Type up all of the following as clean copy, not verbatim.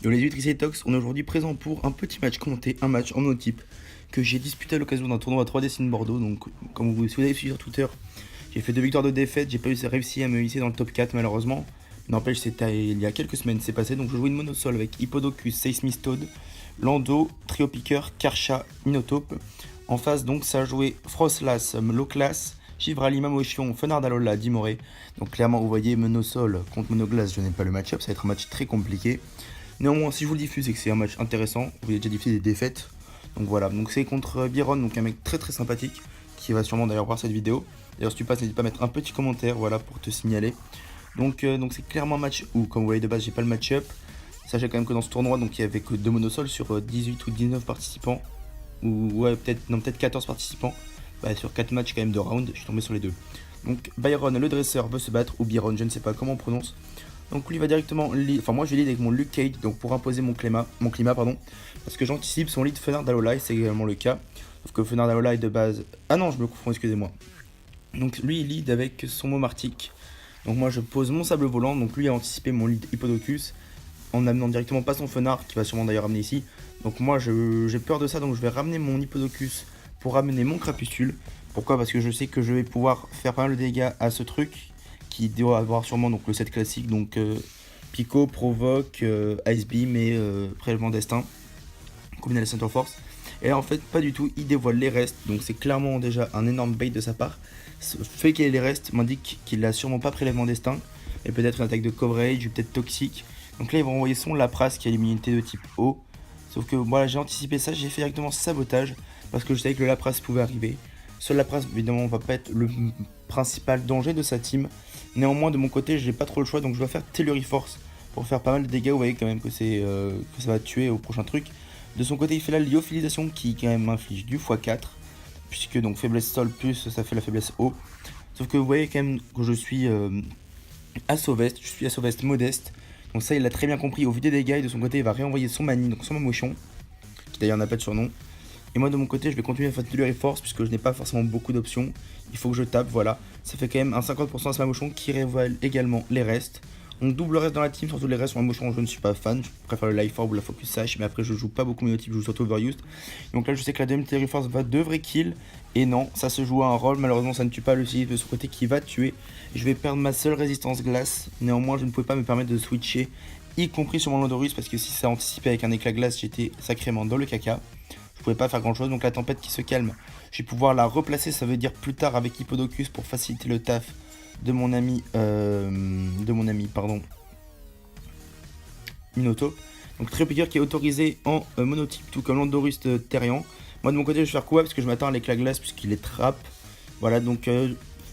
Yo les 8 Triceratops, on est aujourd'hui présent pour un petit match commenté, un match en monotype que j'ai disputé à l'occasion d'un tournoi à 3D Sin Bordeaux. Donc, comme si vous avez suivi sur Twitter, j'ai fait 2 victoires de défaite, j'ai pas réussi à me hisser dans le top 4 malheureusement. N'empêche, c'était il y a quelques semaines, c'est passé. Donc, je jouais une monosol avec Hippodocus, Seismistode, Lando, Trio Picker, Karcha, Minotape. En face, donc, ça a joué Frostlass, Loclass, Givrali, Mamochion, Fenardalola, Dimoré. Donc, clairement, vous voyez, monosol contre monoglace, je n'ai pas le match-up, ça va être un match très compliqué. Néanmoins, si je vous le diffuse, c'est que c'est un match intéressant. Vous avez déjà diffusé des défaites. Donc voilà, donc c'est contre Byron, donc un mec très très sympathique qui va sûrement d'ailleurs voir cette vidéo. D'ailleurs, si tu passes, n'hésite pas à mettre un petit commentaire, voilà, pour te signaler. Donc c'est clairement un match où, comme vous voyez de base, j'ai pas le match-up. Sachez quand même que dans ce tournoi, donc il y avait que 2 monosols sur 18 ou 19 participants. Ou ouais, peut-être 14 participants. Bah, sur 4 matchs quand même de round, je suis tombé sur les deux. Donc Byron, le dresseur, veut se battre, ou Byron, je ne sais pas comment on prononce. Donc lui va directement lead, enfin moi je vais lead avec mon Luke Cage, donc pour imposer mon climat, pardon, parce que j'anticipe son lead Fenard d'Alola, c'est également le cas, sauf que Fenard d'Alola est de base, ah non je me confonds, excusez-moi. Donc lui il lead avec son Momartic, donc moi je pose mon sable volant, donc lui a anticipé mon lead Hippodocus, en amenant directement pas son Fenard, qui va sûrement d'ailleurs amener ici, donc moi j'ai peur de ça, donc je vais ramener mon Hippodocus pour amener mon Crapuscule. Pourquoi? Parce que je sais que je vais pouvoir faire pas mal de dégâts à ce truc, qui doit avoir sûrement donc, le set classique, donc Pico, Provoque, Ice Beam et Prélèvement Destin, combiné à la Center Force. Et là en fait pas du tout, il dévoile les restes, donc c'est clairement déjà un énorme bait de sa part. Ce fait qu'il ait les restes m'indique qu'il a sûrement pas Prélèvement Destin, et peut-être une attaque de coverage, ou peut-être toxique. Donc là il va envoyer son Lapras qui a l'immunité de type O. Sauf que voilà, j'ai anticipé ça, j'ai fait directement sabotage, parce que je savais que le Lapras pouvait arriver. Seul Lapras évidemment va pas être le principal danger de sa team. Néanmoins de mon côté j'ai pas trop le choix, donc je dois faire Telluri Force pour faire pas mal de dégâts. Vous voyez quand même que que ça va tuer au prochain truc. De son côté il fait la lyophilisation qui quand même inflige du x4, puisque donc faiblesse sol plus ça fait la faiblesse eau. Sauf que vous voyez quand même que je suis Assauvest, je suis Assauvest modeste. Donc ça il l'a très bien compris au vu des dégâts, et de son côté il va réenvoyer son mani, donc son Mamochon, qui d'ailleurs n'a pas de surnom. Et moi de mon côté je vais continuer à faire Telluri Force puisque je n'ai pas forcément beaucoup d'options. Il faut que je tape, voilà. Ça fait quand même un 50% à ce Mamochon qui révèle également les restes. On double reste dans la team, surtout les restes sur Mamochon je ne suis pas fan. Je préfère le Life Orb ou la Focus Sash, mais après je joue pas beaucoup Minotype, je joue surtout Overused. Donc là je sais que la deuxième Telluri Force devrait kill. Et non, ça se joue à un rôle, malheureusement ça ne tue pas le Silith de son côté qui va tuer. Je vais perdre ma seule résistance glace. Néanmoins je ne pouvais pas me permettre de switcher, y compris sur mon Landorus, parce que si ça anticipait avec un éclat glace j'étais sacrément dans le caca. Je pouvais pas faire grand chose, donc la tempête qui se calme, je vais pouvoir la replacer, ça veut dire plus tard avec Hippodocus pour faciliter le taf de mon ami, Minotape. Donc Trio Picker qui est autorisé en monotype, tout comme Landorus Terrian. Moi de mon côté je vais faire quoi parce que je m'attends à l'éclat glace puisqu'il est trap. Voilà donc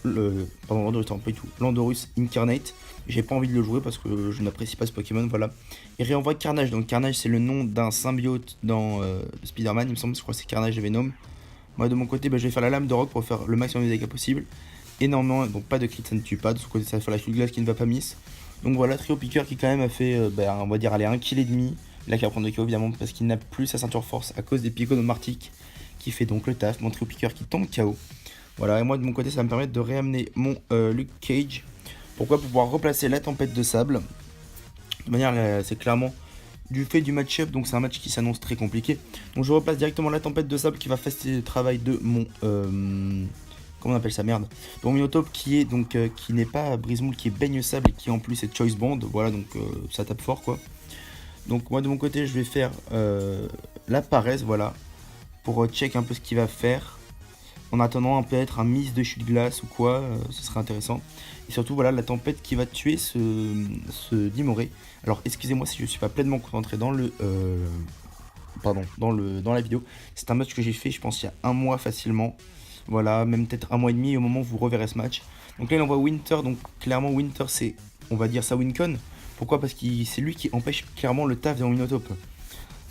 Landorus, pas du tout, Landorus Incarnate. J'ai pas envie de le jouer parce que je n'apprécie pas ce Pokémon, voilà. Il réenvoie Carnage, donc Carnage c'est le nom d'un symbiote dans Spider-Man, il me semble, je crois que c'est Carnage et Venom. Moi de mon côté je vais faire la lame de rock pour faire le maximum de dégâts possible. Énormément, donc pas de crit, ça ne tue pas, de son côté ça va faire la chute glace qui ne va pas miss. Donc voilà, Trio Picker qui quand même a fait, on va dire, allez, 1,5 kg. Là qui va prendre de KO évidemment parce qu'il n'a plus sa ceinture force à cause des picots de Martic qui fait donc le taf. Mon Trio Picker qui tombe KO. Voilà, et moi de mon côté ça va me permettre de réamener mon Luke Cage. Pourquoi? Pour pouvoir replacer la tempête de sable. De manière, c'est clairement du fait du match-up, donc c'est un match qui s'annonce très compliqué. Donc je replace directement la tempête de sable qui va faciliter le travail de mon... comment on appelle ça, merde. Donc Minotape qui est donc qui n'est pas Brise-Moule, qui est Baigne Sable et qui en plus est Choice Bond. Voilà, donc ça tape fort quoi. Donc moi de mon côté je vais faire la paresse, voilà, pour check un peu ce qu'il va faire. En attendant peut-être un miss de chute glace ou quoi, ce serait intéressant. Et surtout voilà la tempête qui va tuer ce Dimoré. Alors excusez-moi si je suis pas pleinement concentré dans le dans la vidéo. C'est un match que j'ai fait je pense il y a un mois facilement. Voilà, même peut-être un mois et demi au moment où vous reverrez ce match. Donc là il envoie Winter, donc clairement Winter c'est, on va dire ça, Wincon. Pourquoi? Parce que c'est lui qui empêche clairement le taf dans Minotape.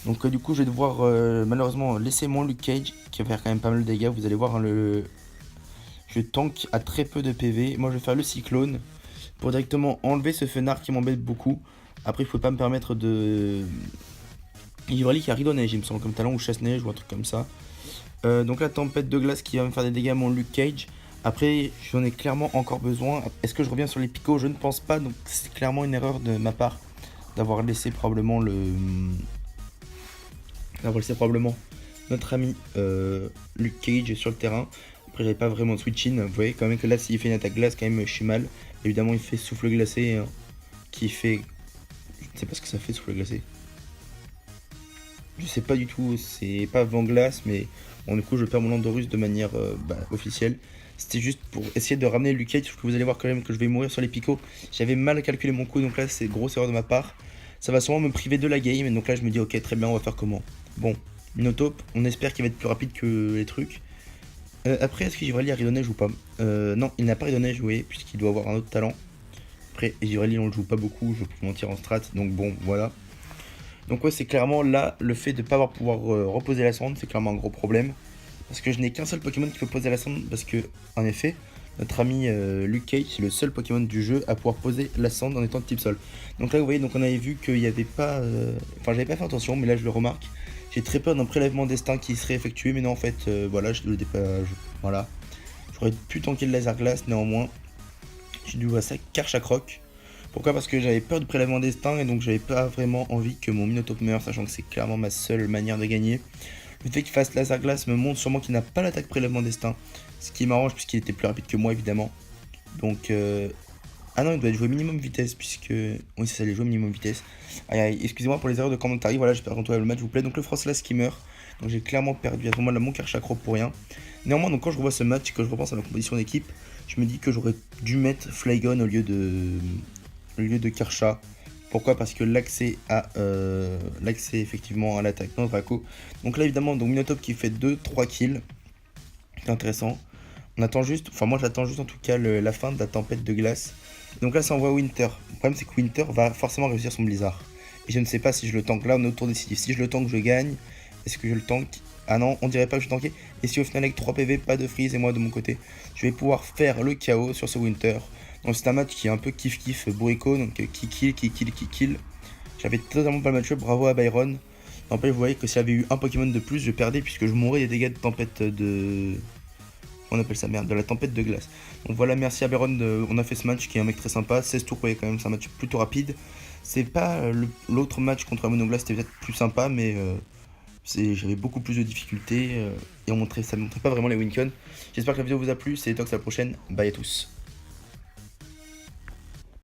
Donc du coup je vais devoir malheureusement laisser mon Luke Cage qui va faire quand même pas mal de dégâts. Vous allez voir hein, je tank à très peu de PV. Moi je vais faire le cyclone pour directement enlever ce Fenard qui m'embête beaucoup. Après je peux pas me permettre de... Givrali qui a Rideau Neige il me semble comme talent, ou Chasse Neige ou un truc comme ça. Donc la tempête de glace qui va me faire des dégâts à mon Luke Cage. Après j'en ai clairement encore besoin. Est-ce que je reviens sur les picots? Je ne pense pas, donc c'est clairement une erreur de ma part d'avoir laissé probablement notre ami Luke Cage sur le terrain. Après, j'avais pas vraiment de switch-in. Vous voyez quand même que là, s'il fait une attaque glace, quand même, je suis mal. Évidemment, il fait souffle glacé, hein, qui fait... Je ne sais pas ce que ça fait, souffle glacé. Je sais pas du tout, c'est pas vent glace, mais bon, du coup, je perds mon Landorus de manière officielle. C'était juste pour essayer de ramener Luke Cage, sauf que vous allez voir quand même que je vais mourir sur les picots. J'avais mal calculé mon coup, donc là, c'est grosse erreur de ma part. Ça va sûrement me priver de la game, et donc là, je me dis, ok, très bien, on va faire comment? Bon, Minotape, on espère qu'il va être plus rapide que les trucs. Après, est-ce que Givralli a Ridonneige ou pas? Non, il n'a pas Ridonneige, oui, puisqu'il doit avoir un autre talent. Après, Givralli, on le joue pas beaucoup, je peux mentir en strat, donc bon, voilà. Donc ouais, c'est clairement là, le fait de ne pas avoir pouvoir reposer la sonde, c'est clairement un gros problème. Parce que je n'ai qu'un seul Pokémon qui peut poser la sonde, parce que, en effet, notre ami Luke Cage, c'est le seul Pokémon du jeu à pouvoir poser la sonde en étant de type sol. Donc là, vous voyez, donc on avait vu qu'il n'y avait pas... Enfin, j'avais pas fait attention, mais là, je le remarque. J'ai très peur d'un prélèvement destin qui serait effectué, mais non, en fait, voilà, je le dépage. Voilà. J'aurais pu tanker le laser glace, néanmoins. J'ai dû voir ça Karchakroc. Pourquoi? Parce que j'avais peur du prélèvement destin et donc j'avais pas vraiment envie que mon Minotape meure, sachant que c'est clairement ma seule manière de gagner. Le fait qu'il fasse laser glace me montre sûrement qu'il n'a pas l'attaque prélèvement destin, ce qui m'arrange puisqu'il était plus rapide que moi évidemment. Donc ah non, il doit jouer minimum vitesse puisque... Oui, c'est ça, il joue minimum vitesse. Aïe aïe, excusez-moi pour les erreurs de commentaires, voilà, j'espère qu'on le match vous plaît. Donc le Frostlass qui meurt, donc j'ai clairement perdu à ce moment-là mon Karchakro pour rien. Néanmoins, donc quand je revois ce match et que je repense à ma composition d'équipe, je me dis que j'aurais dû mettre Flygon au lieu de Kershaw. Pourquoi? Parce que l'accès effectivement à l'attaque dans Draco. Donc là évidemment, donc Minotape qui fait 2-3 kills. C'est intéressant. On attend juste, enfin moi j'attends juste en tout cas la fin de la tempête de glace. Donc là ça envoie Winter. Le problème c'est que Winter va forcément réussir son blizzard. Et je ne sais pas si je le tank là, on est au tour décisif. Si je le tank je gagne. Est-ce que je le tank? Ah non, on dirait pas que je tanké. Et si au final avec 3 PV, pas de freeze et moi de mon côté, je vais pouvoir faire le chaos sur ce Winter. Donc c'est un match qui est un peu kiff bourrico, donc qui kill. J'avais totalement pas le match-up, bravo à Byron. N'empêche, vous voyez que s'il y avait eu un Pokémon de plus, je perdais puisque je mourrais des dégâts de tempête de... On appelle ça merde, de la tempête de glace. Donc voilà, merci à Byron, on a fait ce match qui est un mec très sympa. 16 tours, vous voyez quand même, c'est un match plutôt rapide. C'est pas l'autre match contre la Monoglace, c'était peut-être plus sympa, mais j'avais beaucoup plus de difficultés et ça ne montrait pas vraiment les win-cons. J'espère que la vidéo vous a plu, c'est Tox, à la prochaine, bye à tous.